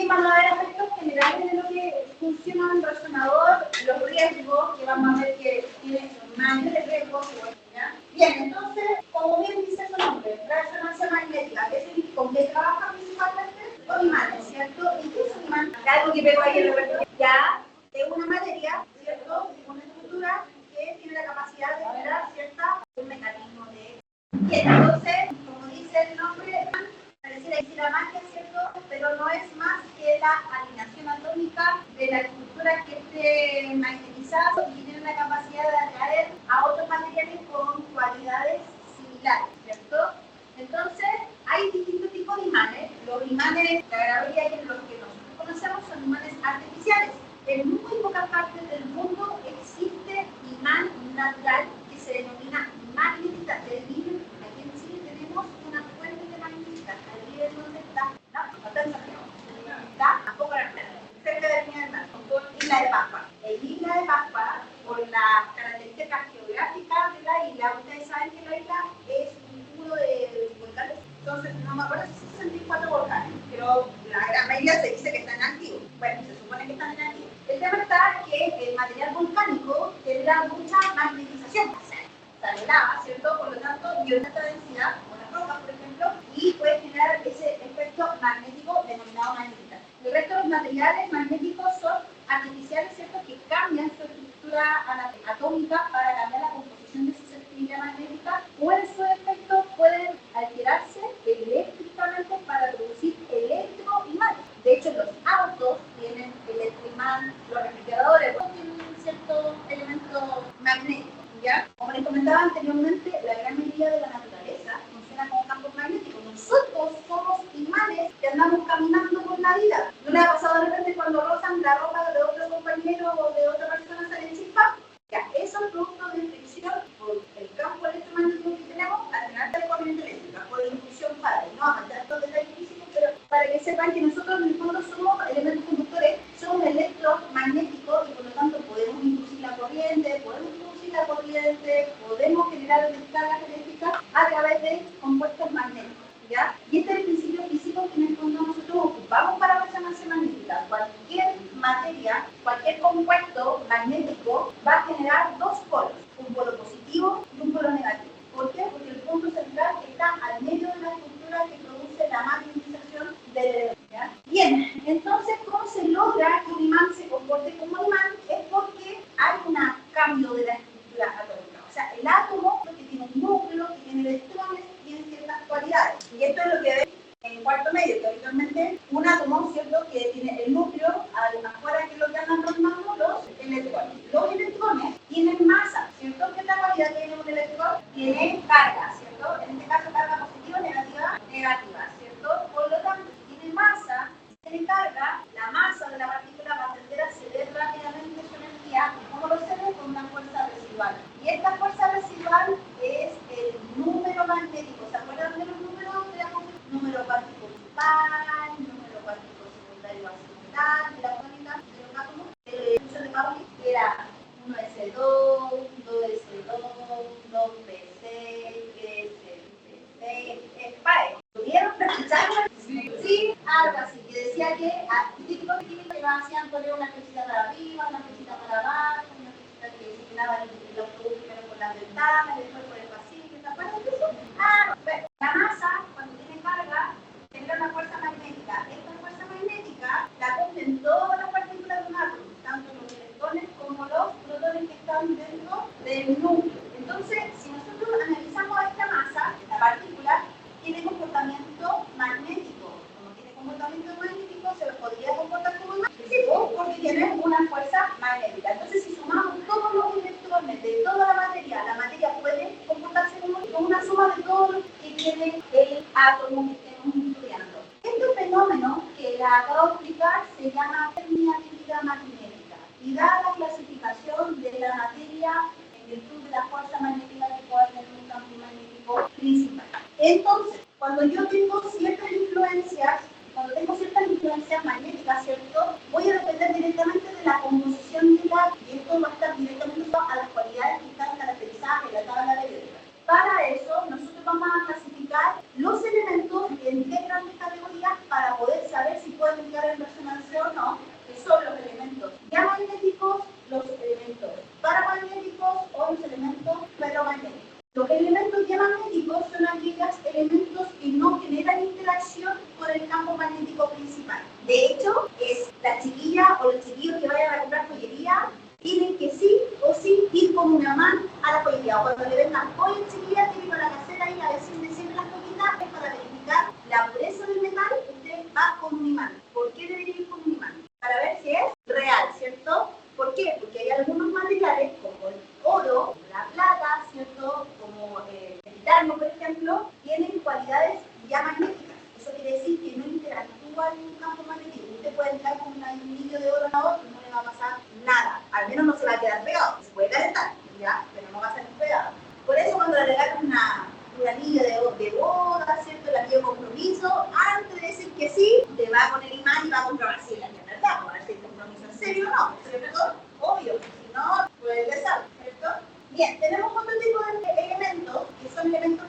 sí van a haber efectos generales de lo que funciona un resonador, los riesgos, que vamos a ver que tiene mayores riesgos. Bien, entonces, como bien dice su nombre, resonancia magnética, ¿qué significa? ¿Con qué trabaja principalmente? Con imanes, ¿cierto? ¿Y qué es un imán? Algo que pego ahí en el ya es una materia, ¿cierto? Una estructura que tiene la capacidad de generar un mecanismo de... Bien, entonces, como dice el nombre, pareciera decir la magia, ¿cierto? Pero no es más que la alineación atómica de la estructura que esté magnetizada y tiene la capacidad de atraer a otros materiales con cualidades similares, ¿cierto? Entonces, hay distintos tipos de imanes. Los imanes, la gran mayoría de los que nosotros conocemos son imanes artificiales. En muy pocas partes del mundo existe imán natural que se denomina magnética del vidrio. Aquí en Chile tenemos una fuente de magnética. Allí es donde está, no está en Santiago, está a poco la playa, cerca de Viña del Mar, Isla de Pascua. El Isla de Pascua, por las características geográficas de la isla, ustedes saben que la isla es un cúmulo de volcanes. Entonces, no me acuerdo si son 64 volcanes, pero la gran mayoría se dice que están activos. Bueno, se supone que están en activo. El tema está que el material volcánico tendrá mucha magnetización. Sale lava, ¿cierto? Por lo tanto, y una alta densidad, como las rocas, por ejemplo, y puede generar ese efecto magnético denominado magnética. El resto de los materiales magnéticos son artificiales, ¿cierto? Que cambian su estructura atómica para cambiar la composición de su susceptibilidad magnética, o en su efecto pueden alterarse eléctricamente para producir electroimanes. De hecho, los autos tienen electroimán, los refrigeradores tienen cierto elemento magnético, ¿ya? Como les comentaba anteriormente, la gran mayoría de la naturaleza funciona con campos magnéticos. Nosotros somos imanes que andamos caminando por la vida. ¿No les ha pasado de repente cuando rozan la ropa de otro compañero o de otra persona salen chispas? Ya, eso es producto de fricción por el campo electromagnético que tenemos al final de la corriente eléctrica, por la inducción padre. No vamos a entrar en los detalles físicos, pero para que sepan que nosotros en el fondo somos elementos conductores, somos electromagnéticos y por lo tanto podemos inducir la corriente, podemos generar descargas eléctricas a través de compuestos magnéticos, ¿ya? Y este es el principio físico que en el fondo nosotros ocupamos para la resonancia magnética. Cualquier materia, cualquier compuesto magnético va a generar dos polos, un polo positivo y un polo negativo. ¿Por qué? Porque el punto central está al medio de la estructura que produce la magnetización del electrón. Bien, entonces, ¿cómo se logra que un imán se comporte como imán? Es porque hay un cambio de la estructura atómica. O sea, el átomo que tiene un núcleo, que tiene electrones, tiene ciertas cualidades. Y esto es lo que ven en cuarto medio, que habitualmente un átomo, ¿cierto?, que tiene el núcleo afuera, que es lo que andan rondando los electrones. Los electrones tienen masa, ¿cierto? ¿Qué otra cualidad tiene un electrón? Tiene carga, ¿cierto? En este caso, carga positiva, negativa, ¿cierto? Por lo tanto, tiene masa, tiene carga, la masa de la partícula va a tender a ceder rápidamente su energía. ¿Cómo lo cede? Con una fuerza residual. Y esta fuerza residual es el número magnético. ¿Se acuerdan de los números? Número cuántico principal, número cuántico secundario accidental, de la tónica de los átomos. El uso de Pauli era 1s2, 2s2, 2p6, 3p6, PAE. ¿Tuvieron? ¿Escucharon? Sí, algo así, que decía que típicos químicos que hacían poner una flechita para arriba, una flechita para abajo, una flechita que señalaba los productos primero por la ventana, después por el pasillo, ¿se acuerdan de eso? Bueno, la masa, cuando tiene carga, genera una fuerza magnética. Esta fuerza magnética la cumplen todas las partículas de un átomo, tanto los electrones como los protones que están dentro del núcleo. Entonces, si nosotros analizamos esta masa, esta partícula, tiene comportamiento magnético. Como tiene comportamiento magnético, se podría comportar como magnético porque tiene una fuerza magnética. Entonces, si sumamos todos los electrones de toda la materia puede comportarse como una suma de todo lo que tiene el átomo que estemos estudiando. Este fenómeno que les acabo de explicar se llama permeabilidad magnética y da la clasificación de la materia en virtud de la fuerza magnética que puede tener un campo magnético principal. Entonces, cuando yo tengo ciertas influencias magnéticas, ¿cierto? Voy a depender directamente de la composición del átomo y esto va a estar directamente asociado a las cualidades que están caracterizadas en la tabla periódica. Para eso, nosotros vamos a clasificar los elementos en tres grandes categorías para poder saber si pueden entrar en resonancia conoce o no, que son los elementos diamagnéticos, los elementos paramagnéticos o los elementos ferromagnéticos. Los elementos diamagnéticos son aquellos elementos que no generan interacción con el campo magnético principal. De hecho, es la chiquilla o los chiquillos que vayan a comprar joyería tienen que sí o sí ir con una mano a la joyería. O cuando le vendan oye chiquilla, tiene para la casera y a decirle siempre las joyitas, es para verificar la pureza del metal, usted va con un imán. ¿Por qué debería ir con un imán? Para ver si es real, ¿cierto? ¿Por qué? Porque hay algunos materiales como el oro, la plata, ¿cierto? Como el titanio, por ejemplo, tienen cualidades diamagnéticas. Eso quiere decir que no interactúa en un campo magnético. Usted puede entrar con un anillo de oro a otro y no le va a pasar nada. Al menos no se va a quedar pegado. Se puede calentar, ¿ya? Pero no va a ser pegado. Por eso cuando le regalan un anillo de boda, ¿cierto? El anillo de compromiso, antes de decir que sí, te va con el imán y va a comprobar si el anillo es verdad, para ver si el compromiso es serio o no. ¿Cierto? Obvio, si no, puede besar, ¿cierto? Bien, tenemos otro tipo de elementos que son elementos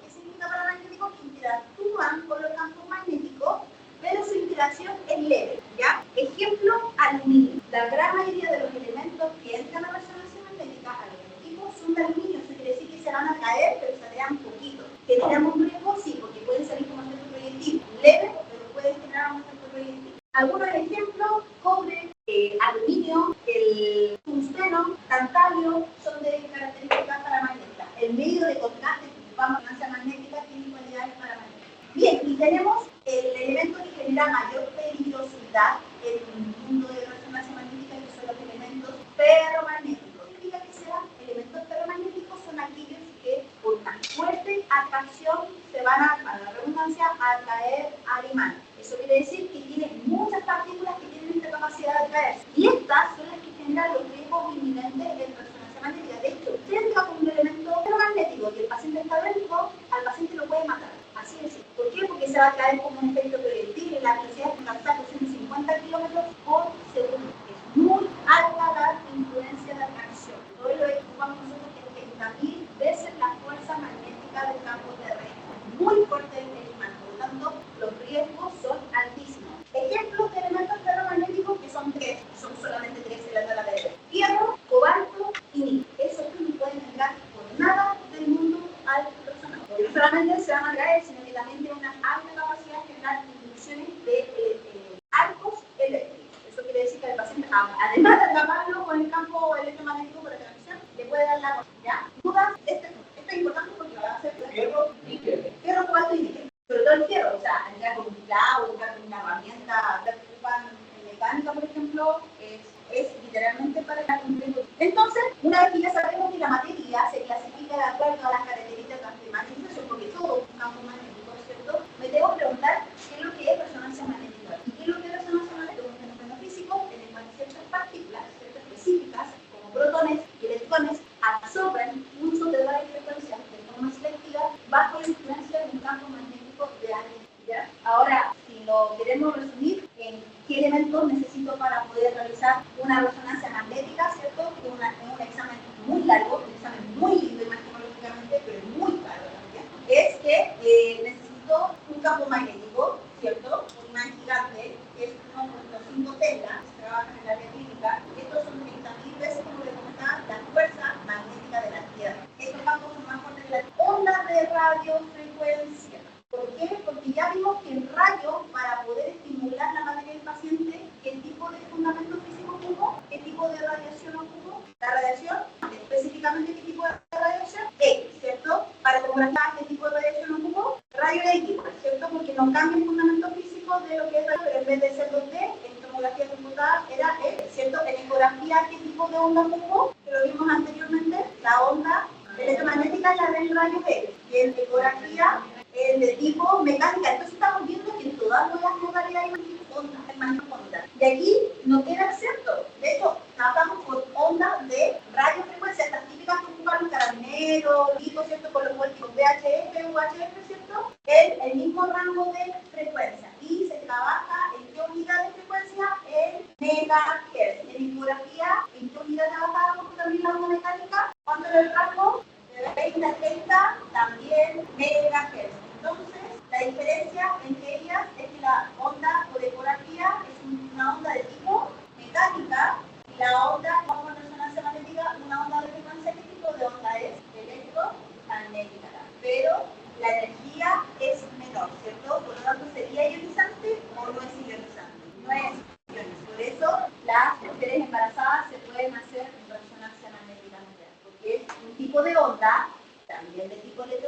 ¿qué significa paramagnéticos? Que interactúan con los campos magnéticos, pero su interacción es leve, ¿ya? Ejemplo, aluminio. La gran mayoría de los elementos que entran a la resonancia magnética, a los equipos, son de aluminio. Eso quiere decir que se van a caer, pero se crean poquito. ¿Generan un riesgo? Sí, porque pueden salir como efecto proyectil leve, pero pueden generar un efecto proyectil. Algunos ejemplos, cobre, aluminio, el tungsteno, tantalio, son de características paramagnéticas. El medio de contraste que ocupamos en la resonancia magnética tiene cualidades paramagnéticas. Bien, y tenemos el elemento que genera mayor peligrosidad en el mundo de la resonancia magnética, que son los elementos ferromagnéticos. Significa que sean elementos ferromagnéticos son aquellos que por una fuerte atracción se van a la redundancia, a atraer al imán. Eso quiere decir que tiene muchas partículas que tienen esta capacidad de atraerse. Y estas son las que generan los riesgos inminentes en resonancia magnética. De hecho, si entra con un elemento ferromagnético y el paciente está dentro, al paciente lo puede matar. Así es. ¿Por qué? Porque se va a caer como un efecto proyectil en la velocidad de alcanzar 250 kilómetros por segundo. Es muy alta la influencia de atracción. Todo lo que ocupamos nosotros es 30.000 veces la fuerza magnética del campo terrestre. Muy fuerte el imán. Por lo tanto, los riesgos son altísimos. Ejemplos de elementos ferromagnéticos que son tres. Son solamente tres en la tabla de Lebesgue: hierro, cobalto y níquel. Esos no pueden entrar por nada del mundo al resonador. Porque no solamente se van a caer, sino que también tienen una alta capacidad de generar inducciones de arcos eléctricos. Eso quiere decir que el paciente, además de atraparlo con el campo electromagnético por atracción, le puede dar la cosa. ¿Ya? Dudas, esto es importante porque va a ser hierro, níquel. Hierro, cobalto y níquel. Sobre todo el fierro, o sea, entrar con un clavo, entrar con una herramienta que ocupan en mecánica, por ejemplo, es literalmente para el completo. Entonces, una vez que ya sabemos que la materia se clasifica de acuerdo a las características de magnetización, porque todo es un campo magnético, ¿cierto? Me tengo que preguntar qué es lo que es resonancia magnética. ¿Y qué es lo que es resonancia magnética? Un fenómeno físico en el cual ciertas partículas, ciertas específicas, como protones y electrones, absorben uso de radiofrecuencias de forma selectiva bajo la influencia de un campo magnético de alguien. ¿Ya? Ahora, si lo queremos resumir en qué elementos necesito para poder realizar una resonancia magnética, ¿cierto? Es un examen muy largo, un examen muy lindo imaginológicamente, pero muy caro también. Es que necesito un campo magnético, ¿cierto? Un imán gigante, que es 1.5 Tesla, que se trabaja en el área clínica. Estos son 30.000 veces, como le comentaba, la fuerza magnética de la Tierra. Estos campos son más fuertes que las ondas de radiofrecuencia. ¿Por qué? Porque ya vimos que el rayo, para poder estimular la materia del paciente, ¿qué tipo de fundamento físico ocupa? ¿Qué tipo de radiación ocupa? La radiación, específicamente, ¿qué tipo de radiación? X, ¿cierto? Para comunicar qué tipo de radiación ocupa, rayo X, ¿cierto? Porque no cambia el fundamento físico de lo que es rayo, pero en vez de ser 2D, en tomografía computada era X, ¿cierto? En ecografía, ¿qué tipo de onda ocupa? Que lo vimos anteriormente, la onda electromagnética es la del rayo X, y en ecografía de tipo mecánica. Entonces estamos viendo que en todas las modalidades hay ondas. Y aquí no queda excepto. De hecho, trabajamos con ondas de radiofrecuencia, estas típicas que ocupan los carabineros, ¿cierto? Con los voltios VHF, UHF, ¿cierto? El mismo rango de frecuencia. Y se trabaja en qué unidad de frecuencia, en megahertz. En ecografía, ¿en qué unidad trabajábamos también la onda mecánica? ¿Cuánto era el rango? De 20 a 30, también megahertz. Entonces, la diferencia entre ellas es que la onda por ecografía es un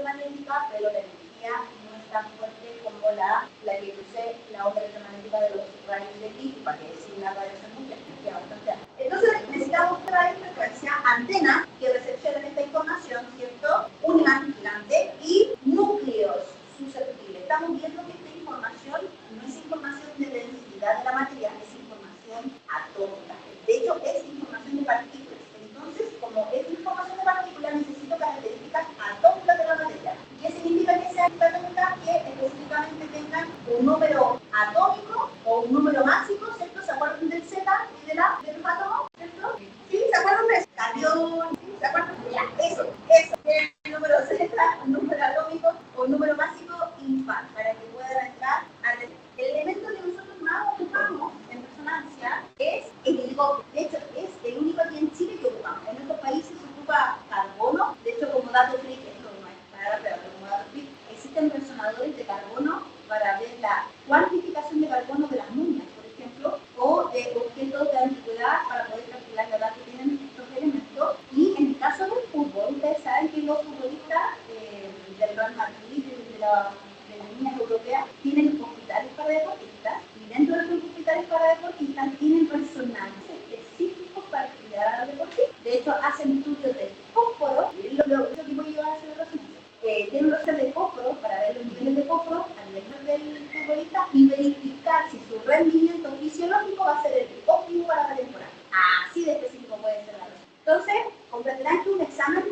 electromagnética, pero la energía no es tan fuerte como la que produce la onda electromagnética de los rayos de X, para que decir una radiación nuclear, energía bastante alta. Entonces necesitamos radiofrecuencia, antena que recepcionen esta información, ¿cierto? Un imán gigante y núcleos susceptibles. Estamos viendo que esta información no es información de densidad de la materia, es información atómica. De hecho, es información de partículas. Entonces, como es información de partículas, necesito características atómicas de la materia. ¿Qué significa que sea atómica? Que específicamente tengan un número atómico o un número máximo, ¿cierto? ¿Se acuerdan del Z y de los átomos? ¿Cierto? ¿Sí? ¿Se acuerdan de eso? Carión, ¿sí? ¿Se acuerdan? Ya, eso. El número Z, un número atómico o un número máximo impar, para que puedan entrar el elemento que nosotros más ocupamos en resonancia es el helicóptero. De hecho, es el único aquí en Chile que ocupamos. En otros países se ocupa carbono. De hecho, como dato freak, esto no es para la prueba, pero como dato freak, existen resonadores de carbono para ver la cuantificación de carbono de las momias, por ejemplo, o de objetos de antigüedad para poder calcular la edad que tienen estos elementos. Y en el caso del fútbol, ustedes saben que los futbolistas del Real Madrid, de las líneas europeas, tienen hospitales para deportistas, y dentro de los hospitales para deportistas tienen personajes específicos para cuidar a los deportistas. De hecho, hacen estudios de fósforo, lo que voy a llevar a hacer tienen los de fósforo para ver los niveles de fósforo a nivel del futbolista y verificar si su rendimiento fisiológico va a ser el óptimo para la temporada. Así de específico puede ser la razón. Entonces, comprenderán que un examen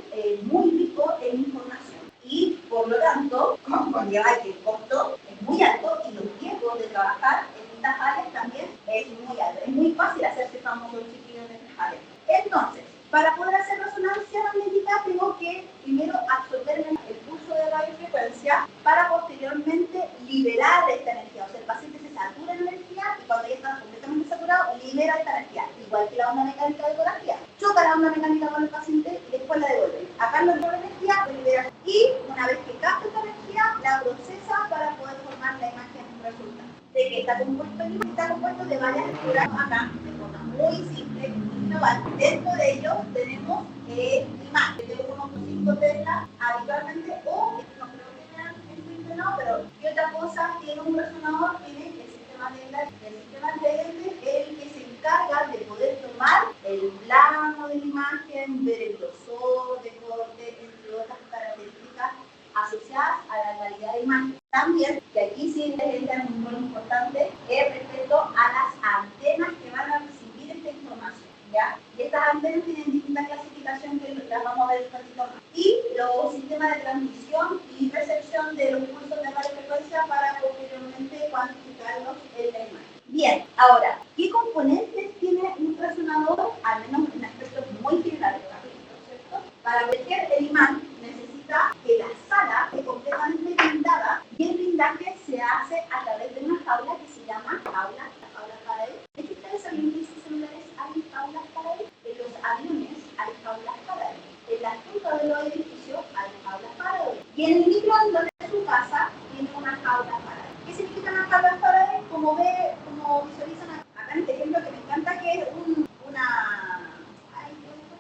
muy rico en información y, por lo tanto, conlleva que el costo es muy alto y los riesgos de trabajar en estas áreas también es muy alto. Es muy fácil hacerse famoso chiquillo en estas áreas. Entonces, para poder hacer resonancia magnética, tengo que primero absorber el pulso de radiofrecuencia para posteriormente liberar esta energía. O sea, el paciente se satura en energía y cuando ya está completamente saturado, libera esta energía. Igual que la onda mecánica de ecografía. Choca la onda mecánica con el paciente y después la devuelve. Acá no libera energía, lo libera. Y una vez que capta esta energía, la procesa para poder formar la imagen resultante. De que está compuesto de varias estructuras acá, de forma muy simple, muy global. Dentro de ellos tenemos imagen de 1.5 Tesla habitualmente, o no creo que sean en simple, no, pero ¿qué otra cosa tiene un resonador? Tiene el sistema de Lagrange. El sistema de Lagrange es el que se encarga de poder tomar el plano de la imagen, ver el grosor de corte, entre otras características asociadas a la calidad de imagen. También, que aquí sí es un rol importante, es respecto a las antenas que van a recibir esta información, ¿ya? Y estas antenas tienen distintas clasificaciones que las vamos a ver un poquito más. Y los sistemas de transmisión y recepción de los pulsos de radiofrecuencia para posteriormente cuantificarlos en la imagen. Bien, ahora, ¿qué componentes tiene un resonador? Al menos en aspectos muy generales, ¿cierto? Para proteger el imán necesita que la sala esté completamente blindada y el blindaje se hace a través de una jaula que se llama jaula Faraday. ¿Es que ustedes saben que en sus celulares hay jaulas Faraday? En los aviones hay jaulas Faraday. En las puntas de los edificios hay jaulas Faraday. Y en el microondas de su casa tiene una jaula Faraday. ¿Qué significa una jaula Faraday? Como visualizan acá en este ejemplo que me encanta, que es un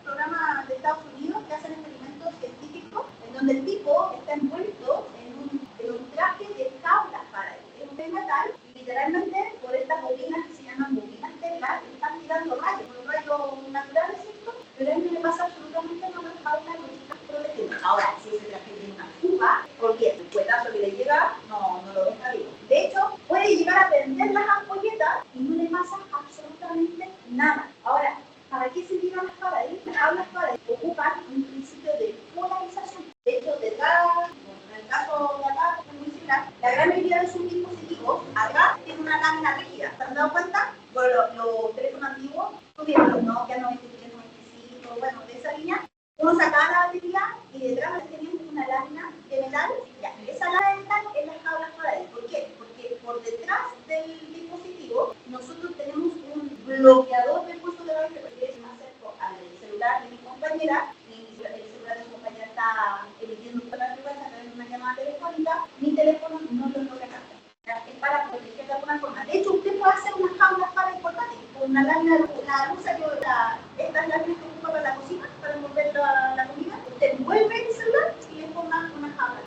programa de Estados Unidos que hacen experimentos científicos en donde el tipo está envuelto en un traje de jaulas para él. Es un metal y literalmente por estas bobinas que se llaman bobinas Tesla están tirando rayos, los rayos naturales, ¿cierto? Pero a él no le pasa absolutamente nada, las jaulas lo están protegiendo. Ahora, si ese traje tiene una fuga, porque el cuetazo que le llega no lo deja vivo. De hecho, puede llegar a prender las ampolletas y no le pasa absolutamente nada. Ahora, ¿para qué sirven las Faraday? Las jaulas Faraday ocupan un principio de polarización. De hecho, detrás, en el caso de acá, que es muy similar, la gran mayoría de sus dispositivos acá tiene una lámina rígida. ¿Se han dado cuenta? Bueno, los teléfonos antiguos, tuvieron los Nokia 93, 95, bueno, de esa línea, uno sacaba la batería y detrás tenían una lámina de metal. Ya, esa lámina de metal es las jaulas Faraday. ¿Por qué? Porque por detrás del dispositivo nosotros tenemos un bloqueador del pulso de radiofrecuencia. Me acerco al celular de mi compañera, y el celular de mi compañera está emitiendo una frecuencia a través de una llamada telefónica, mi teléfono no lo logra captar. Es para proteger de alguna forma. De hecho, usted puede hacer unas jaulas para el portátil, con una lámina, la luz salió estas láminas que ocupa para la cocina, para envolver la comida. Usted envuelve el celular y le ponga una jaula.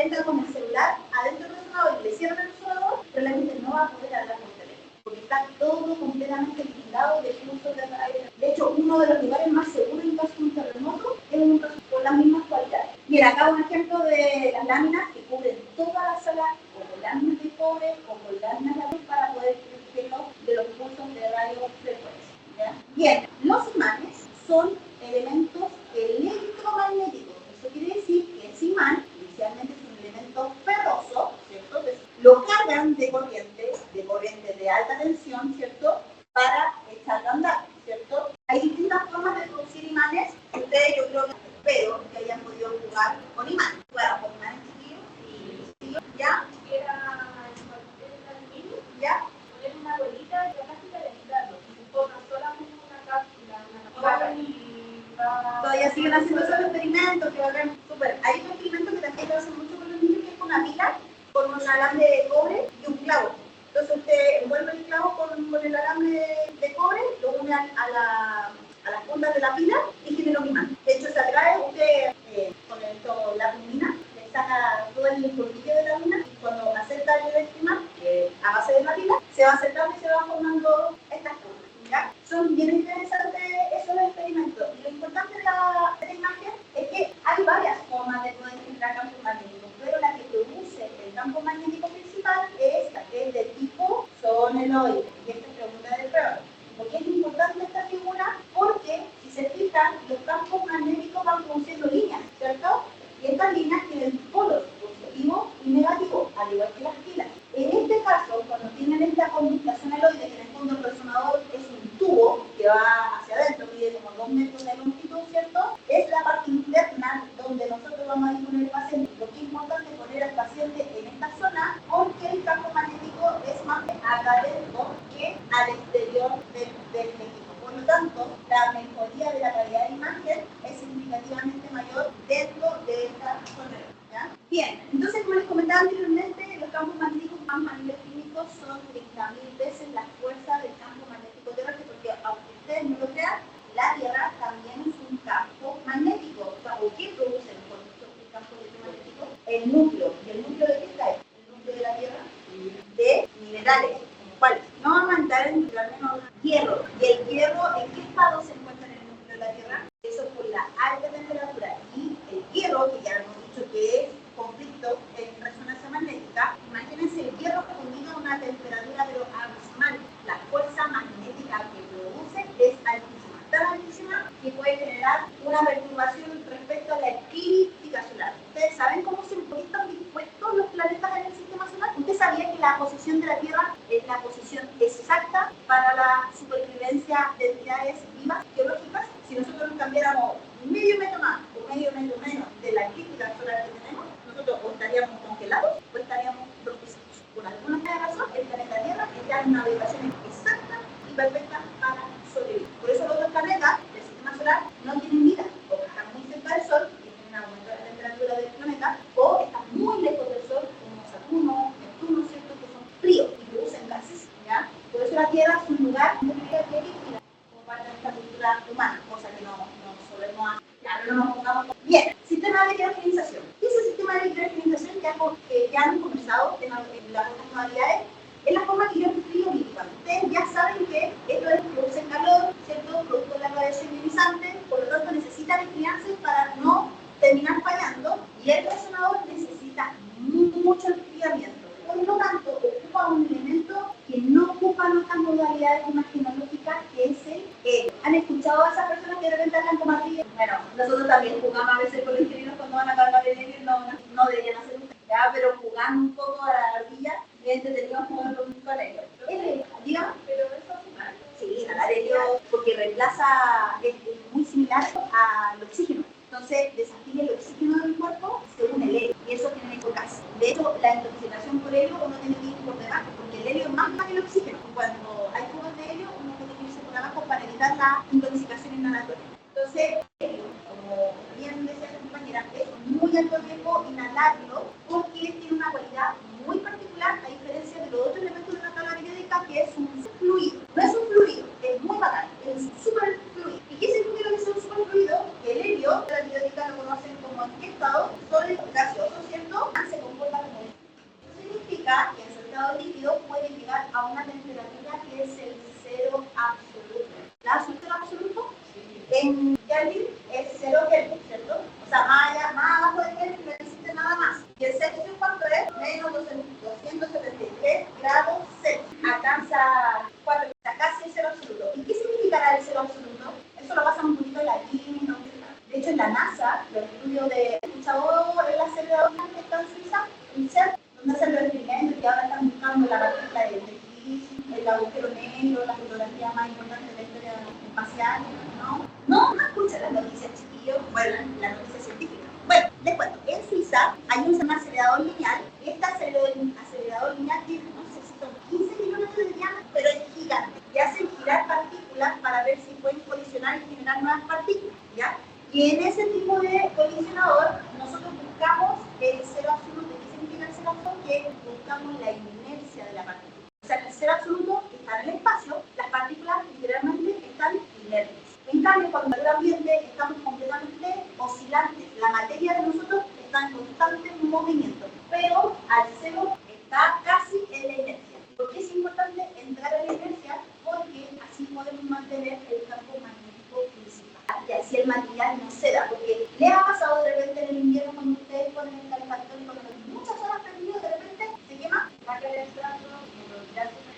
entra con el celular adentro del resonador y le cierra el resonador, realmente no va a poder hablar por teléfono, porque está todo completamente blindado de flujo de aire. De hecho, uno de los lugares más seguros en caso de un terremoto es un resonador con las mismas cualidades. Mira, acá un ejemplo de las láminas que cubren toda la sala, o con láminas de cobre, o con láminas de luz para poder protegerlos de los pulsos de radiofrecuencia. ¿Ya? Bien, los imanes son elementos electromagnéticos. Eso quiere decir que ese imán, inicialmente es un elemento ferroso, ¿cierto? Entonces, lo cargan de corriente de alta tensión, ¿cierto? Para echarlo a andar, ¿cierto? Hay distintas formas de producir imanes. Ustedes, yo creo que espero que hayan podido jugar con imanes. Bueno, con imanes chiquillos, ¿ya? Era el aluminio, ¿Ya? poner una bolita y la cápsula de agitarlo. Se forma solamente una cápsula, y va... Todavía siguen haciendo esos experimentos que van súper. Hay un experimento que también lo hacen mucho con los niños, que es con una pila, con un alambre de cobre y un clavo. Entonces usted envuelve el clavo con el alambre de cobre, lo une a las puntas de la pila y genera un imán. De hecho, se atrae usted con la lumina, le saca todo el bordillo de la mina y cuando acerca el imán, a base de la pila, se va acercando y se va formando estas puntas. ¿Ya? Son bien interesantes esos experimentos. Y lo importante de la imagen es que hay varias formas de poder generar campos magnéticos, pero la que produce el campo magnético principal es la que es de tipo soleloide. Y esta es pregunta de prueba. ¿Por qué es importante esta figura? Porque, si se fijan, los campos magnéticos van produciendo líneas, ¿cierto? Y estas líneas tienen polos positivo y negativo, al igual que las pilas. En este caso, cuando tienen esta conducta soleloide, que en el fondo el resonador es un tubo que va hacia adentro, mide como 2 metros de longitud, ¿cierto? Es la parte interna donde nosotros vamos a disponer el paciente. Lo que es importante poner al paciente en esta zona, porque el campo magnético es más acá adentro que al exterior del equipo. Por lo tanto, la mejoría de la calidad de imagen es significativamente mayor dentro de esta zona. ¿Ya? Bien, entonces como les comentaba anteriormente, los campos magnéticos más magnéticos son 30.000 veces la fuerza del campo magnético terrestre, porque aunque ustedes no lo crean, la Tierra también es un campo magnético. ¿O qué produce el campo electromagnético? El núcleo. ¿Y el núcleo de qué está? El núcleo de la Tierra de minerales. ¿Cuáles? No vamos a entrar en al menos hierro. ¿Y el hierro en qué estado se encuentra en el núcleo de la Tierra? Eso por la alta temperatura. Y el hierro, que ya hemos dicho que es conflicto en resonancia magnética, imagínense el hierro fundido a una temperatura pero abismal. La fuerza magnética que produce es altísima, tan altísima que puede generar una perturbación respecto a la eclíptica solar. ¿Ustedes saben cómo están dispuestos los planetas en el sistema solar? ¿Usted sabía que la posición de la Tierra es la posición exacta para la supervivencia de entidades vivas, geológicas? Si nosotros nos cambiáramos medio metro más o medio metro menos de la eclíptica solar que tenemos, nosotros o estaríamos congelados o estaríamos rotizados. Por alguna razón, el planeta Tierra está en una ubicación exacta y perfecta para sobrevivir. Por eso los otros planetas del sistema solar no tienen vida, o están muy cerca del Sol y tienen un aumento de la temperatura del planeta, o están muy lejos del Sol, como Saturno, Neptuno, ¿cierto? Que son fríos y producen gases. ¿Ya? Por eso la Tierra es un lugar muy líquida, como parte de esta cultura humana, cosa que no solemos hacer. Claro, no nos pongamos. Bien, sistema de criogenización. ¿Qué es el sistema de criogenización que ya hemos conversado en las otras modalidades? Es la forma que yo describo mínimamente. Ustedes ya saben que esto es produce calor, ¿cierto? Producto de la radiación ionizante, por lo tanto necesitan enfriarse para no terminar fallando, y el resonador necesita mucho enfriamiento. Por lo tanto, ocupa un elemento que no ocupa otras modalidades imaginológicas, que es el helio. ¿Han escuchado a esas personas que de repente hablan como así? Bueno, nosotros también jugamos a veces con los ingenieros cuando van a cargar el helio, no deberían hacer un ya, pero jugando un poco a la ardilla, es entretenido jugar con ellos. Digamos, Pero eso es mal. sí, el helio, porque reemplaza, es muy similar al oxígeno. Entonces, desafía el oxígeno del cuerpo según el helio, y eso tiene gas. De hecho, la intoxicación por helio uno tiene que ir por debajo, porque el helio es más que el oxígeno. Cuando hay fugas de helio, uno tiene que irse por abajo para evitar la intoxicación inhalatoria. Entonces, helio, como bien decía su compañera, es muy alto riesgo inhalarlo, porque tiene una cualidad muy particular, a diferencia de los otros elementos de la tabla periódica, que es un fluido. No es un fluido, es muy bacán, es un super fluido. ¿Y qué significa que es un superfluido? El helio, la periódica lo conocen como en qué estado, sólido, gaseoso, ¿cierto? Se estudio de escuchado el acelerador que está en Suiza, en CERN, donde hacen los experimentos y ahora están buscando la partícula de el agujero negro, la fotografía más importante de la historia espacial, ¿no? No escuchan las noticias, chiquillos, bueno, las noticias científicas. Bueno, les cuento, en Suiza hay un acelerador lineal, y este acelerador lineal tiene, no sé si son 15 kilómetros de diámetro, pero es gigante, y hacen girar partículas para ver si pueden colisionar y generar nuevas partículas, ¿ya? Y en ese tipo de colisionador, nosotros buscamos el cero absoluto. ¿Qué significa el cero absoluto? Que buscamos la inercia de la partícula. O sea, el cero absoluto está en el espacio, las partículas literalmente están inertes. En cambio, cuando en el ambiente estamos completamente oscilantes. La materia de nosotros está en constante movimiento, pero al cero está casi en la inercia. ¿Por qué es importante entrar en la inercia? Porque así podemos mantener el campo magnético principal. Y así el material no ceda, porque le ha pasado de repente en el invierno cuando ustedes ponen el calefactor y ponen muchas horas prendido, de repente se quema, va calentando.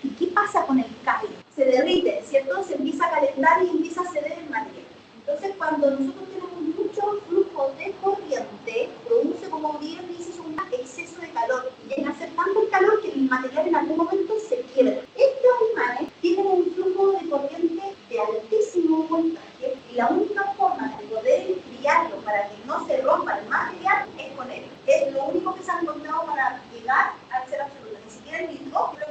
¿Y qué pasa con el cable? Se derrite, ¿cierto? Se empieza a calentar y empieza a ceder el material. Entonces, cuando nosotros tenemos mucho flujo de corriente, produce, como bien dices, un exceso de calor. Y llega a ser tanto el calor que el material en algún momento se quiebra. Estos imanes tienen un flujo de corriente de altísimo voltaje y la única forma de poder enfriarlo para que no se rompa el material es con él. Es lo único que se ha encontrado para llegar al cero absoluto. Ni siquiera el nitrógeno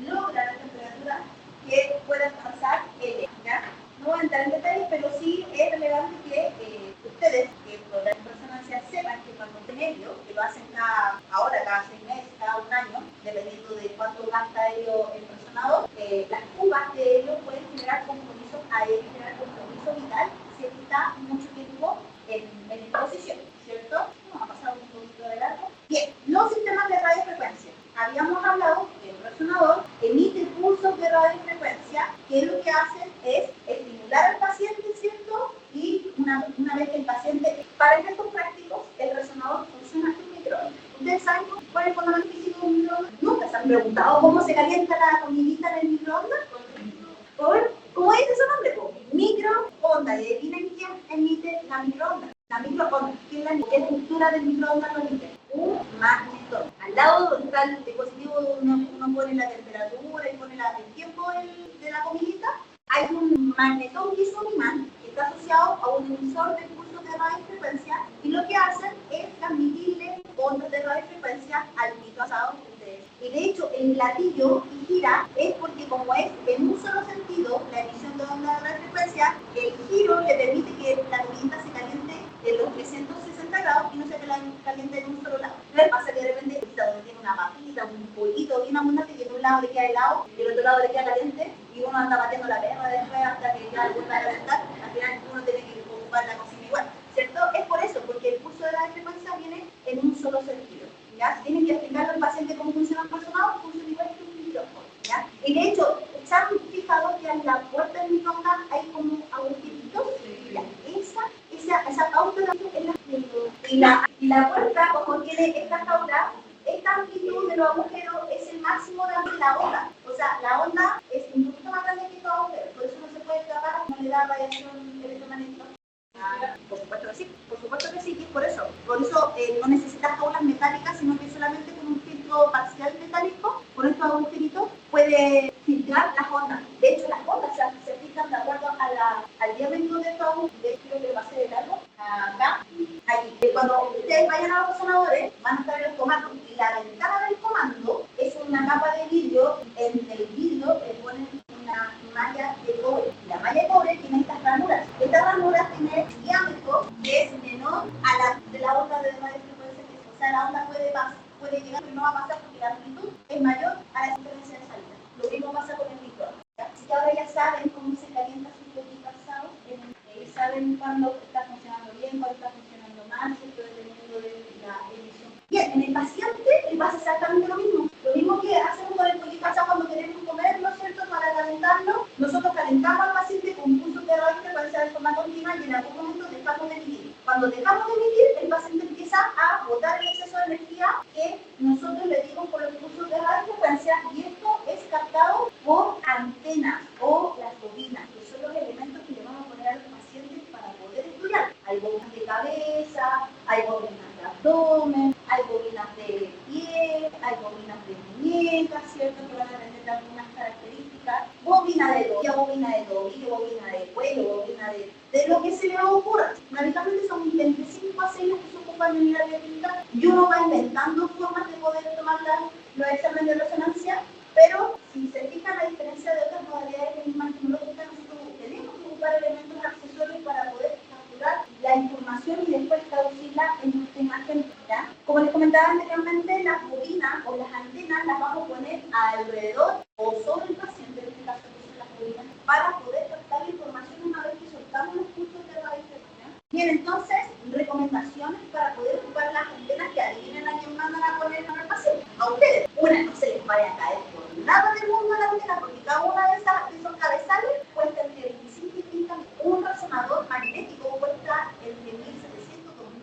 logra la temperatura que pueda alcanzar el ¿ya? No voy a entrar en detalles, pero sí es relevante que ustedes, que las personas sepan que cuando tienen helio, que lo hacen cada 6 meses, cada un año, dependiendo de cuánto gasta helio el resonador, las cubas de helio pueden generar compromisos aéreos, generar compromiso vital si es que está mucho tiempo en exposición, ¿cierto? Vamos a pasar un poquito de largo. Bien, los sistemas de radiofrecuencia. Habíamos hablado que el resonador emite pulsos de radiofrecuencia que lo que hacen es estimular al paciente, ¿cierto? Y una vez que el paciente, para efectos prácticos, el resonador funciona en microondas. ¿Ustedes saben cuál es el fundamento físico de un microondas? ¿Nunca se han preguntado cómo se calienta la comidita en el microondas? ¿Cómo es ese nombre? Microondas. ¿Y adivinen quién emite la microondas? La microondas. ¿Qué estructura del microondas lo emite? Un magnetón. Al lado donde está el dispositivo donde uno pone la temperatura y pone el tiempo de la comidita, hay un magnetón que es un imán que está asociado a un emisor de pulsos de radiofrecuencia y lo que hacen es transmitirle ondas de radiofrecuencia al pito asado de ustedes. Y de hecho, el platillo que gira es porque como es en un solo sentido la emisión de ondas de radiofrecuencia, el giro le permite que la comidita se caliente en los 360 grados y no se caliente en un solo lado. No le pasa que de repente donde tiene una papita, un pollito bien abundante que de un lado le queda helado y del otro lado le queda caliente y uno anda batiendo la perra después hasta que ya vuelva a calentar, al final uno tiene que ocupar la cocina igual, ¿cierto? Es por eso, porque el pulso de la frecuencia viene en un solo sentido, ¿ya? Tienen que explicarle al paciente cómo funciona el resonador, funciona igual que un micrófono, ¿ya? Y de hecho, ¿se han fijado que en la puerta del microondas hay como agujeritos? Esa pauta es la puerta, como tiene esta jaula, esta amplitud de los agujeros es el máximo de la onda. O sea, la onda es un poquito más grande que estos agujeros, por eso no se puede escapar, no le da radiación electromagnética. Por supuesto que sí, que es por eso. Por eso no necesitas jaulas metálicas, sino que solamente con un filtro parcial metálico, con estos agujeritos, puede filtrar las ondas. De hecho, las ondas se fijan de acuerdo al diámetro de estos agujeros. De hecho, creo que lo pasé de largo. Acá, aquí. Cuando ustedes vayan a los resonadores, van a estar en los comandos. Y la ventana del comando es una capa de vidrio. En el vidrio le ponen una malla de cobre. Y la malla de cobre tiene estas ranuras. Estas ranuras tienen diámetro que es menor a la de la onda de radiofrecuencia. O sea, la onda puede llegar, pero no va a pasar porque la amplitud es mayor a la diferencia de salida. Lo mismo pasa con el microondas. Así que ahora ya saben cómo se calienta su pollito asado. Saben cuándo está funcionando bien, cuándo está funcionando mal, dependiendo de la emisión. Bien, en el paciente le pasa exactamente lo mismo. Lo mismo que hacemos con el pollito asado cuando queremos comerlo, ¿cierto? Para calentarlo, nosotros calentamos al paciente con pulsos de radiofrecuencia de forma continua y en algún momento dejamos de emitir. Cuando dejamos de emitir, el paciente empieza a botar el exceso de energía que nosotros le dimos por los pulsos de radiofrecuencia y esto es captado por antenas o las bobinas, que son los elementos que le vamos a poner al paciente para poder estudiar. Hay bombas de cabeza, abdomen, hay bobinas de pie, hay bobinas de muñeca, ¿cierto? Que van a tener algunas características. Bobina de rodilla, bobina de tobillo, bobina de cuello, bobina de lo que se le ocurra. Fundamentalmente son 25 aceñas que se ocupan en la clínica y uno va inventando formas de poder tomar los exámenes de resonancia, pero si se fijan, a diferencia de otras modalidades de misma tecnológica, nosotros tenemos que ocupar elementos accesorios para poder capturar la información y después traducirla en nuestra imagen. ¿Ya? Como les comentaba anteriormente, las bobinas o las antenas las vamos a poner alrededor o sobre el paciente, en este caso que son las bobinas, para poder captar la información una vez que soltamos los puntos de radiofrecuencia. Bien, entonces, recomendaciones para poder ocupar las antenas que adivinen a quién mandan a poner en el paciente. A ustedes. Una, no se les vaya a caer por nada del mundo la antena, porque cada una de esos cabezales cuesta entre 25 y 30 mil. Un resonador magnético cuesta entre 1.700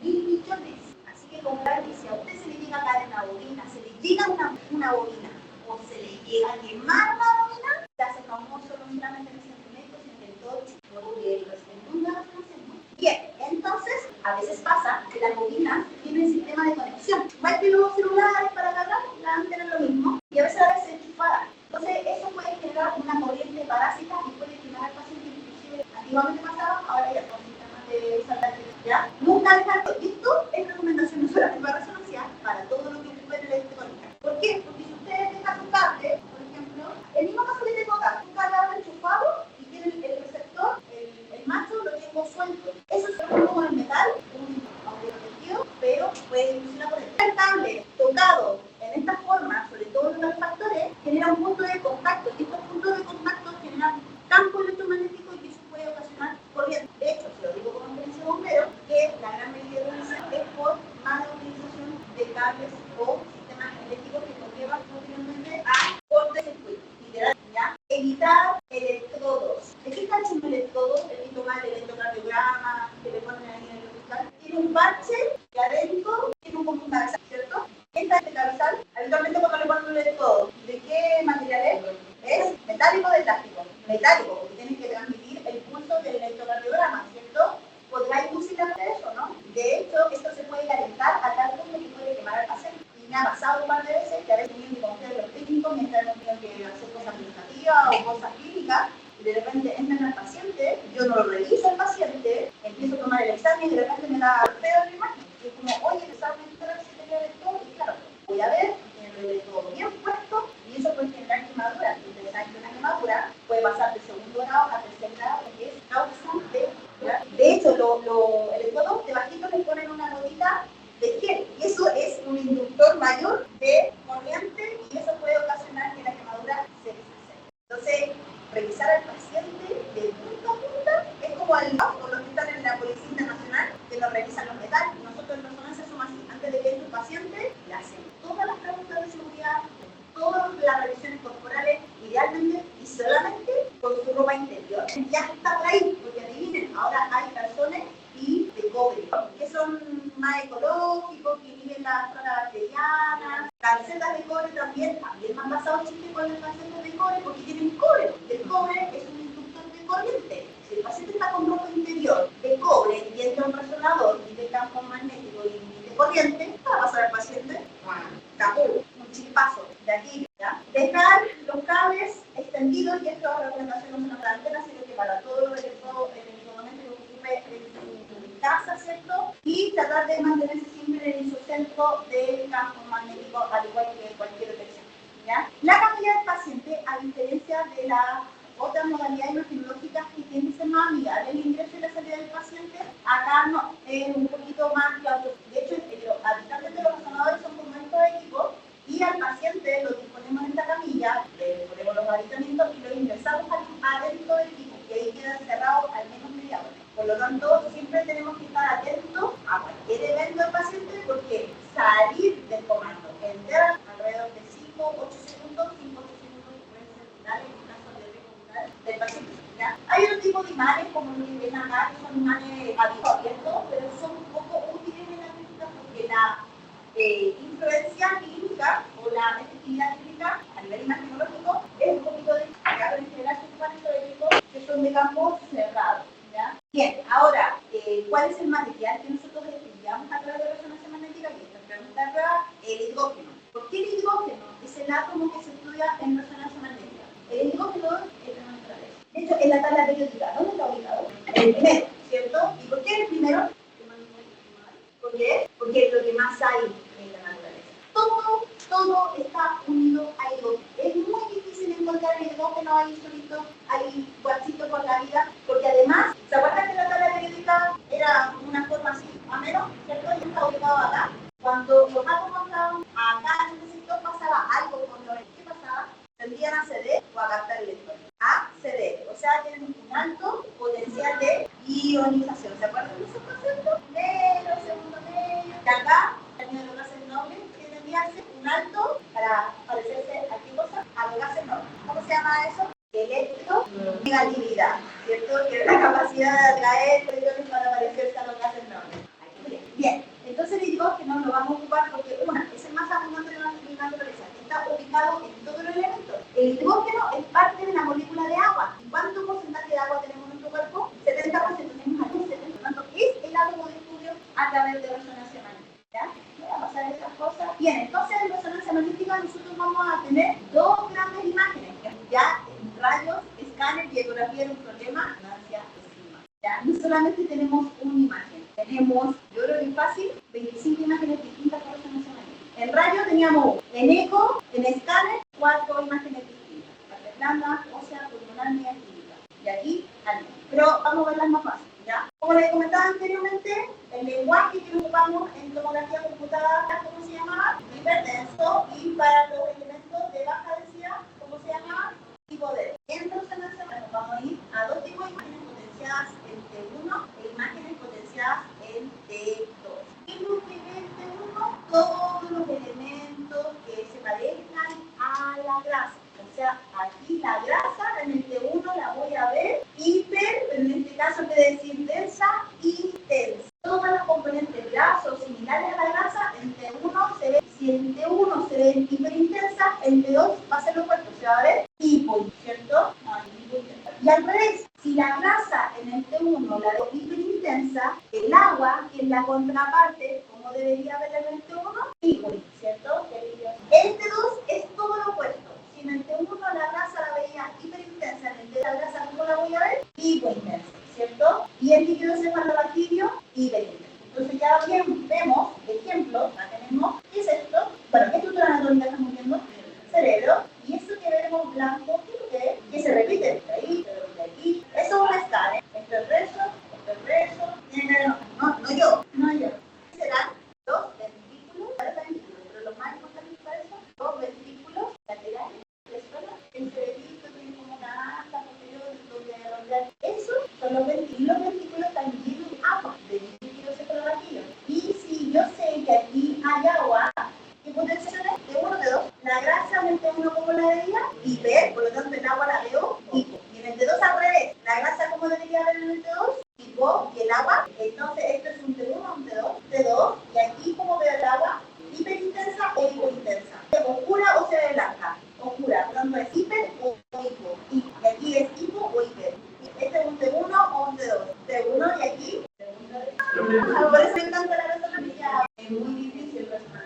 y 2.000 millones. Así que comprar, que si a usted se le llega a caer una bobina, se le llega una bobina, o se le llega a quemar una bobina, se hace famoso no solamente en el centro médico, sino en todo Chile, porque los que nunca lo conocemos. Bien, entonces, a veces pasa que las bobinas tienen sistema de conexión. Igual que los celulares para cargar, la antena es lo mismo, y a veces enchufada. Entonces, eso puede generar una corriente parásita y puede quemar al paciente, inclusive antiguamente pasaba, ahora ya con sistemas de saltar, ¿ya? Nunca dejarlo. Y esto es recomendación no solamente para resonancia, para todo lo que ocupe en la electrónica. ¿Por qué? Porque si ustedes dejan un cable, por ejemplo, el mismo caso que tengo acá, un cable enchufado y tiene el receptor, el macho lo tengo suelto. Eso es como el metal, un audio, pero puede inducir una corriente. El cable tocado en esta forma, sobre todo en los factores, genera un punto de contacto y estos puntos de contacto generan campo electromagnético y eso puede ocasionar corriente. De hecho, se lo digo como experiencia de bombero, que la gran mayoría de los es por mala utilización de cables o sistemas eléctricos que conllevan posteriormente a cortocircuito. Literal, ¿ya? Evitar electrodos. ¿De qué está hecho un electrodo? El tomar el electrocardiograma que le ponen ahí en el hospital. Tiene un parche que adentro tiene un común cabezal, ¿cierto? Esta es el cabezal. Habitualmente cuando le ponen un electrodo, ¿de qué material es? ¿Es metálico o de plástico? Metálico, porque tienen que transmitir el pulso del electrocardiograma, ¿cierto? ¿Podrá inducir eso, no? De hecho, esto se puede calentar a tal punto que puede quemar al paciente. Y me ha pasado un par de veces que a veces tienen que conocer los técnicos mientras no tienen que hacer cosas administrativas o cosas clínicas, y de repente entran al paciente, yo no lo reviso al paciente, empiezo a tomar el examen y de repente me da feo la imagen. Y es como, oye, el examen se tenía de todo, y claro, voy a ver, tiene todo bien puesto, y eso puede generar quemadura. Y ustedes saben que una quemadura puede pasar de segundo grado a tercer grado, que es causante. De hecho, el electrodo debajito le ponen una gotita de gel, y eso es un inductor mayor de corriente, y eso puede ocasionar que la quemadura se deshace. Entonces, revisar al paciente de punta a punta es como el con los que están en la Policía Internacional, que nos revisan los metales. Nosotros en resonancia somos así. Antes de que entre un paciente, le hacemos todas las preguntas de seguridad, todas las revisiones corporales, idealmente y solamente con su ropa interior. Ya está por ahí, porque adivinen, ahora hay calzones y de cobre, que son más ecológicos, que viven la zona bacteriana. Calcetas de cobre también me han pasado chistes con las calcetas de cobre porque tienen cobre. El cobre es un inductor de corriente. Si el paciente está con ropa interior de cobre y entra un resonador y de campo magnético y de corriente, ¿qué va a pasar al paciente? Capul, un chispazo de aquí, ¿ya? Dejar los cables extendidos, y esto es la recomendación no solo para la antena, sino que para todo el electrodoméstico que ocupe en su casa, ¿cierto? Y tratar de mantenerse siempre en el isocentro del campo magnético, al igual que cualquier otra excepción, ¿ya? La camilla del paciente, a diferencia de las otras modalidades tecnológicas que tienen que ser más amigables el ingreso y la salida del paciente, acá no, es un poquito más claustrofóbico. De hecho, habitualmente los resonadores son como estos equipos, y al paciente lo disponemos en esta camilla, le ponemos los aditamentos y lo ingresamos adentro del equipo, y ahí queda encerrado al menos media hora. Por lo tanto, siempre tenemos que estar atentos a cualquier evento del paciente, porque salir del comando, entrar alrededor de 5 o 8 segundos, 5 o 8 segundos pueden ser vitales en caso de riesgo vital del paciente. ¿Ya? Hay otro tipo de imanes, como los que ven acá, que son imanes abiertos, pero son un poco útiles en la clínica porque la influencia clínica o la efectividad clínica a nivel imagenológico es un poquito de pero en general se ocupan estos equipos que son de campo cerrado. ¿Ya? Bien, ahora, ¿cuál es el material que nosotros estudiamos a través de resonancia magnética? el hidrógeno. ¿Por qué el hidrógeno es el átomo que se estudia en resonancia magnética? El hidrógeno es la naturaleza. De hecho, en la tabla periódica, ¿dónde está ubicado? El primero, ¿cierto? ¿Y por qué el primero? ¿Por qué? Porque es lo que más hay en la naturaleza. Todo está unido a hidrógeno. Es muy difícil encontrar el hidrógeno ahí solito, ahí guachito por la vida, porque además, ¿se acuerdan que la tabla periódica era una forma así, más o menos? ¿Cierto? Y está ubicado acá. Cuando los átomos estaban acá en este sector pasaba algo con los. ¿Qué pasaba? Tendrían a ceder o a captar electrones. A ceder, o sea, tienen un alto potencial de ionización. ¿Se acuerdan de ese concepto? Primero, segundo medio. Y acá, también los gases nobles, que tendría que ser un alto para parecerse a qué cosa? A los gases nobles. ¿Cómo se llama eso? Electronegatividad, ¿cierto? Que es la capacidad de atraer electrones para parecerse a los gases nobles. Bien, entonces el hidrógeno lo vamos a ocupar porque, una, es el más abundante de la naturaleza, está ubicado en todos los elementos. El hidrógeno es parte de la molécula de agua. ¿Y cuánto porcentaje de agua tenemos en nuestro cuerpo? 70%, tenemos aquí 70%. Por lo tanto, es el átomo de estudio a través de resonancia magnética. ¿Ya? Voy a pasar esas cosas. Bien, entonces en resonancia magnética nosotros vamos a tener dos grandes imágenes. Ya en rayos, escáner y ecografía era un problema, resonancia estima. Ya, no solamente tenemos una imagen, tenemos, yo creo que es fácil, 25 imágenes distintas por resonancia magnética. En rayos teníamos, en eco, en escáner, 4 imágenes distintas. Parte blanda, ósea, pulmonar, media química. Y aquí, alguien. Pero vamos a verlas más fácil, ¿ya? Como les comentaba anteriormente, el lenguaje que ocupamos en tomografía computada, ¿cómo se llamaba? Hiperdenso, y para los elementos de baja densidad, ¿cómo se llamaba? Tipo D. En resonancia nos vamos a ir a dos tipos de imágenes potenciadas en T1 e imágenes potenciadas en T2. ¿Qué es lo que ve en T1? Todos los elementos que se parezcan a la grasa. O sea, aquí la grasa en el T1 la voy a ver hiper, en este caso quiere decir densa y tensa. Todas las componentes grasas similares a la grasa en T1 se ve, si en T1 se ve hiperintensa, en T2 va a ser lo opuesto, se va a ver hipo, ¿cierto? Hipointensa. Y al revés, si la grasa en el T1 la veo hiperintensa, el agua, que es la contraparte, como debería ver en el T1, hipo, ¿cierto? El T2 es todo lo opuesto. Si en el T1 la grasa la veía hiperintensa, en el T2 la grasa, ¿cómo la voy a ver? Hipointensa, ¿cierto? Y el líquido cefalorraquídeo, hiperintenso. Entonces ya bien vemos ejemplos, acá tenemos, ¿qué es esto? Bueno, ¿qué estructura anatómica estamos viendo? Cerebro. Y esto que vemos blanco, ¿qué es lo que es? Que se repite de ahí, de aquí. Eso es un escáner. Esto es rezo, esto es rezo. No yo. Serán dos ventrículos, pero lo más importante para eso, dos ventrículos laterales. El cerebrito tiene como una asa posterior donde rodea. Esos son los ventrículos. Los ventrículos están llenos de agua, de líquido cefalorraquídeo. Y si yo sé que aquí hay agua, ¿qué potencial es? De 1 de 2. La grasa en el T1 como la veía, hiper, por lo tanto el agua la veo hipo. Y en el T2 al revés, la grasa como debería ver en el T2, hipo, y el agua, entonces esto es un T1, un T2, T2, y aquí como veo el agua, hiperintensa o hipointensa. Oscura o se ve blanca. Oscura, por lo tanto es hiper o hipo. Y aquí es hipo o hiper. Este es un T1 o un T2. T1 y aquí. Por eso me encanta la resonancia. Es muy difícil resonancia.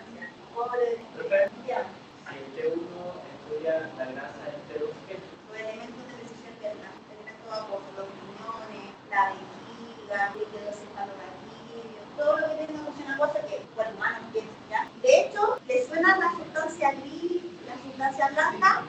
Ya. Si en T1 estudia la grasa en T2, ¿qué? Los elementos de decisión interna, elementos acuosos, los riñones, la vejiga, el líquido cefalorraquídeo, todo lo que tiene una función acuosa que el cuerpo humano piensa, ¿ya? De hecho, ¿le suena la sustancia gris, la sustancia blanca?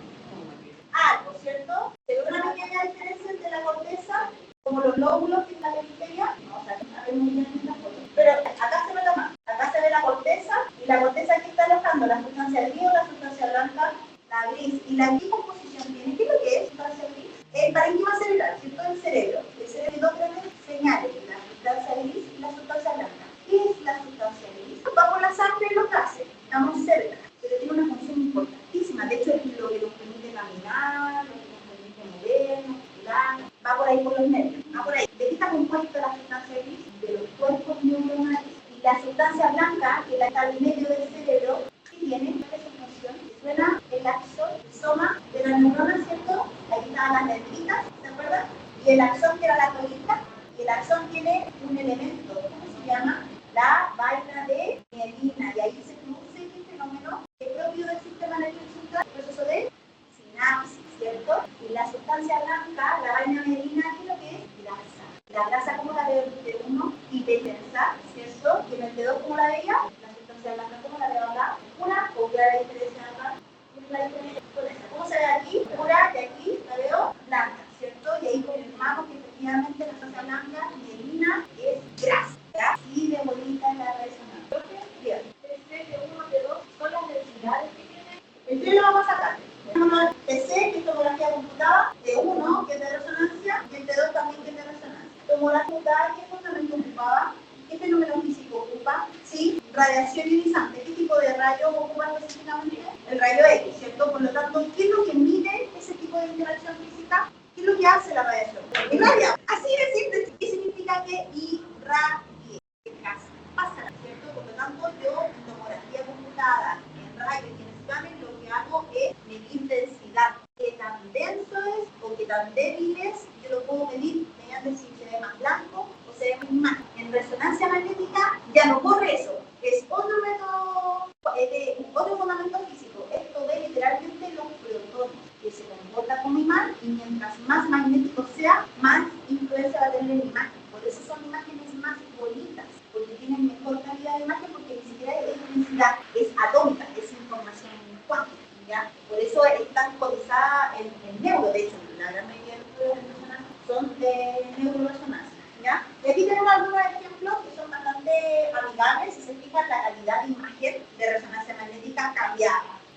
Algo, ¿cierto? Pero una pequeña diferencia entre la corteza, como los lóbulos que es la periferia, no, o sea, a ver muy bien en la foto. Pero acá se ve la más, acá se ve la corteza, y la corteza que está alojando la sustancia gris o la sustancia blanca, la gris. ¿Y la qué composición tiene? ¿Qué es lo que es sustancia gris? El parénquima cerebral, ¿cierto? El cerebro. El cerebro tiene dos grandes señales, la sustancia gris y la sustancia blanca. ¿Qué es la sustancia gris? Va por la sangre y los gases, estamos cerca, pero tiene una función importantísima. De hecho, es lo que nos permite caminar, lo que nos permite movernos, girar, va por ahí por los nervios, va por ahí. ¿De qué está compuesta la sustancia gris? De los cuerpos neuronales. Y la sustancia blanca, que está al medio del cerebro, ¿qué tiene? ¿Cuál es su función? Suena el axón, el soma de la neurona, ¿cierto? Ahí estaban las dendritas, ¿se acuerdan? Y el axón que era la colita, y el axón tiene un elemento, ¿cómo se llama? La vaina de mielina, y ahí se produce este fenómeno resonancia blanca como la de acá. Una, obvia la diferencia de acá. Y la diferencia con esta. ¿Cómo se ve aquí? Pura, y aquí la veo blanca, ¿cierto? Y ahí confirmamos que efectivamente la resonancia blanca mielina es grasa. ¿Ya? Y de bonita la resonancia. Bien. TC de 1, de 2, son las densidades que tiene. El 3 lo vamos a sacar. Tenemos TC, que es tomografía computada, T1, que es de resonancia, y el T2 también, que es de resonancia. Tomografía computada, ¿qué fundamento ocupaba? ¿Qué fenómeno físico ocupa? Sí, radiación ionizante. ¿Qué tipo de rayo ocupa específicamente? El rayo X, ¿cierto? Por lo tanto, ¿qué es lo que mide ese tipo de interacción física? ¿Qué es lo que hace la radiación? Irradia. Así de simple. ¿Qué significa que irradie? Que pasa, ¿cierto? Por lo tanto, yo en tomografía computada, en rayo y en escáner, lo que hago es medir densidad. ¿Qué tan denso es o qué tan débil es? Yo lo puedo medir mediante si se ve más blanco o se ve más. En resonancia magnética ya no ocurre eso. Es otro método, otro fundamento físico. Esto ve literalmente los protones, que se comporta como imán, y mientras más magnético sea, más influencia va a tener en la imagen. Por eso son imágenes más bonitas, porque tienen mejor calidad de imagen, porque ni siquiera es densidad, es atómica, es información cuántica. ¿Ya? Por eso están cotizadas en neuro. De hecho, la gran mayoría de los estudios de resonancia son de neuroresonancia. ¿Ya? Y aquí tenemos algunos ejemplos que son bastante amigables. Si se fijan, la calidad de imagen de resonancia magnética cambia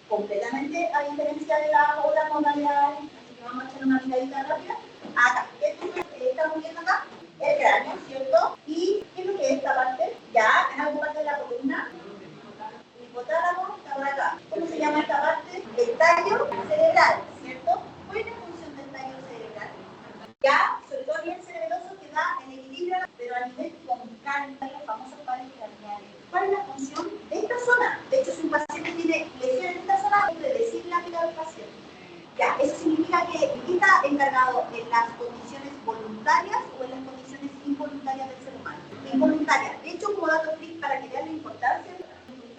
completamente, a diferencia de las otras modalidades. Así que vamos a echar una miradita rápida. Acá, ¿qué estamos viendo acá? El cráneo, ¿cierto? ¿Y qué es lo que es esta parte? Ya, en alguna parte de la columna. El hipotálamo está por acá. ¿Cómo se llama esta parte? El tallo cerebral, ¿cierto? ¿Cuál es la función del tallo cerebral? Ya, sobre todo a nivel cerebroso, que da en equilibrio, pero a nivel concal, los famosos pares craneales. ¿Cuál es la función de esta zona? De hecho, si un paciente tiene lesión en esta zona, hay que predecir la vida del paciente. Ya, eso significa que está encargado en las condiciones voluntarias o en las condiciones involuntarias del ser humano. Involuntarias. De hecho, como dato freak para que vean la importancia de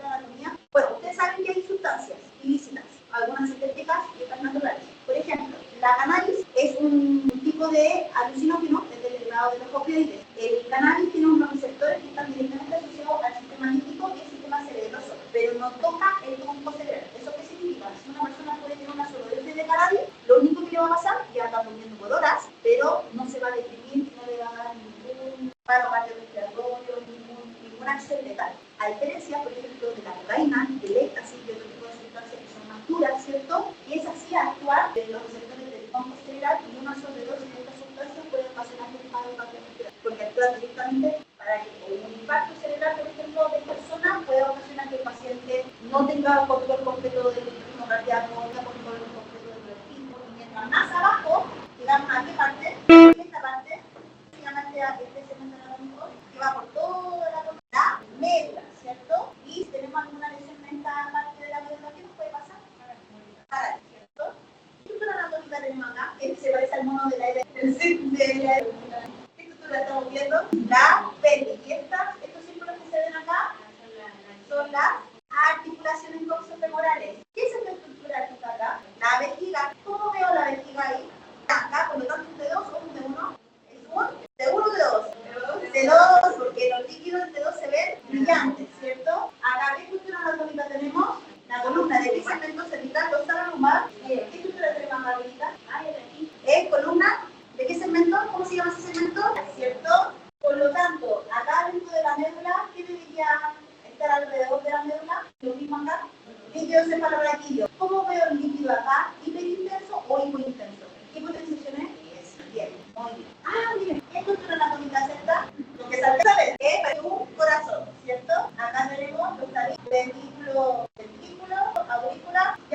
la anatomía, bueno, ustedes saben que hay sustancias ilícitas, algunas sintéticas y otras naturales. Por ejemplo, la cannabis es un tipo de alucinógeno, es del grado de los opioides. El cannabis tiene unos receptores que están directamente asociados al sistema límbico y al sistema cerebroso, pero no toca el tronco cerebral. ¿Eso qué significa? Si una persona puede tener una sobredosis de cannabis, lo único que le va a pasar, que va a estar durmiendo por horas, pero no se va a deprimir, no le va a dar ningún paro cardiorrespiratorio, ninguna acción letal. A diferencia, por ejemplo, de la cocaína, del éxtasis y otro tipo de sustancias que son más duras, ¿cierto? Y es así actuar en los receptores del tronco cerebral, y una sobredosis de estas sustancias puede ocasionar un paro cardiorrespiratorio, porque actúa directamente para que un impacto cerebral, por ejemplo, de persona pueda ocasionar que el paciente no tenga control completo del ritmo cardíaco, no tenga control completo del ritmo. Y mientras más abajo, digamos, ¿a qué parte? Esta parte, se llama este segmento anatómico, que va por toda la médula, ¿cierto? Y si tenemos alguna lesión en esta parte de la médula, ¿qué nos puede pasar? Parálisis, ¿cierto? ¿Qué estructura anatómica tenemos acá? Que se parece al mono de la era. ¿Qué estructura estamos viendo? La pelvis. Y estos símbolos que se ven acá son las articulaciones coxofemorales. ¿Qué es esta estructura que está acá? La vejiga. ¿Cómo veo la vejiga ahí? Acá, por lo tanto, un T2 o un T1. Es un T1 o T2. T2, porque los líquidos de T2 se ven brillantes, ¿cierto? Acá, ¿qué estructura anatómica tenemos? La columna de segmento cervical, dorsal, lumbar. ¿Qué estructura tenemos, Margarita? Es columna. ¿De qué segmento? ¿Cómo se llama ese segmento? ¿Cierto? Por lo tanto, acá dentro de la médula, ¿qué debería estar alrededor de la médula? Lo mismo acá. Líquido cefaloraquídeo. ¿Cómo veo el líquido acá? ¿Hiperintenso o hipointenso? ¿Qué potenciación es? Bien, muy bien. Miren, ¿qué estructura anatómica es esta? Lo que se alcanza a ver es un corazón, ¿cierto? Acá tenemos los ventrículos del